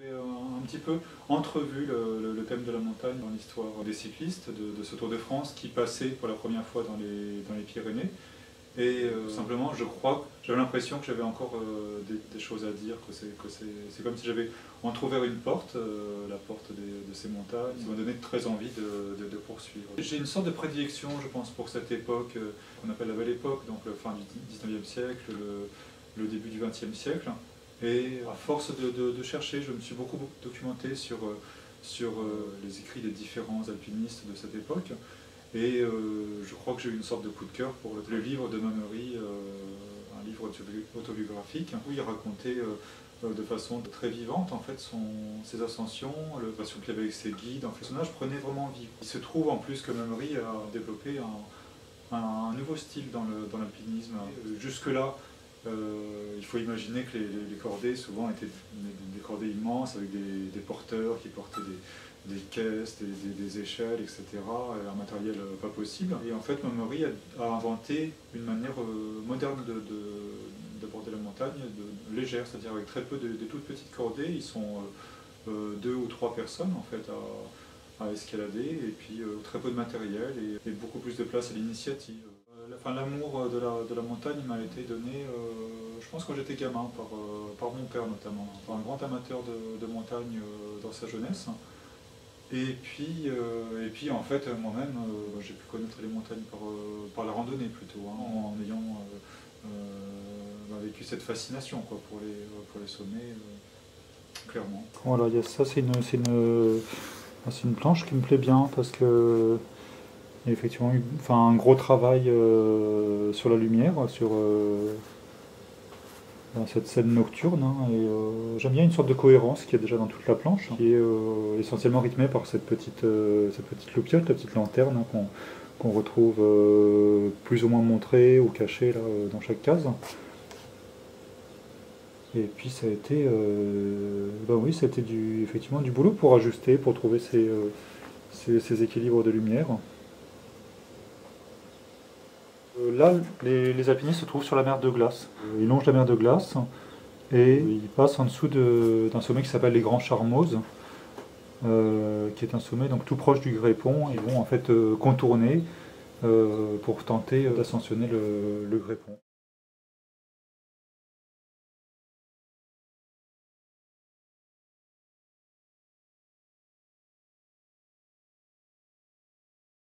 J'ai un petit peu entrevu le thème de la montagne dans l'histoire des cyclistes de ce Tour de France qui passait pour la première fois dans les Pyrénées. Et simplement, je crois, j'avais l'impression que j'avais encore des choses à dire, que c'est comme si j'avais entrouvert une porte, la porte de ces montagnes. Ça m'a donné très envie de poursuivre. J'ai une sorte de prédilection, je pense, pour cette époque qu'on appelle la Belle Époque, donc la fin du 19e siècle, le début du 20e siècle. Et à force de chercher, je me suis beaucoup documenté sur les écrits des différents alpinistes de cette époque. Et je crois que j'ai eu une sorte de coup de cœur pour le livre de Mameri, un livre autobiographique, où il racontait de façon très vivante en fait ses ascensions, le passion qu'il avait avec ses guides. Le personnage prenait vraiment vie. Il se trouve en plus que Mameri a développé un nouveau style dans l'alpinisme. Jusque-là, il faut imaginer que les cordées souvent étaient des cordées immenses avec des porteurs qui portaient des caisses, des échelles, etc. Un matériel pas possible. Et en fait, Mameri a inventé une manière moderne d'aborder la montagne, légère, c'est-à-dire avec très peu de toutes petites cordées. Ils sont 2 ou 3 personnes en fait à escalader, et puis très peu de matériel et beaucoup plus de place à l'initiative. L'amour de la montagne m'a été donné, je pense, quand j'étais gamin, par mon père notamment, un grand amateur de montagne dans sa jeunesse. Et puis en fait, moi-même, j'ai pu connaître les montagnes par la randonnée plutôt, en ayant vécu cette fascination quoi, pour les sommets, clairement. Voilà, ça c'est une planche qui me plaît bien parce que il y a effectivement eu un gros travail sur la lumière, dans cette scène nocturne, et j'aime bien une sorte de cohérence qu'il y a déjà dans toute la planche, qui est essentiellement rythmée par cette petite loupiote, la petite lanterne qu'on retrouve plus ou moins montrée ou cachée là, dans chaque case. Et puis ça a été, oui, ça a été effectivement du boulot pour ajuster, pour trouver ces équilibres de lumière. Là, les alpinistes se trouvent sur la mer de glace. Ils longent la mer de glace et ils passent en dessous d'un sommet qui s'appelle les Grands Charmoz, qui est un sommet donc tout proche du Grépon. Ils vont en fait contourner pour tenter d'ascensionner le Grépon.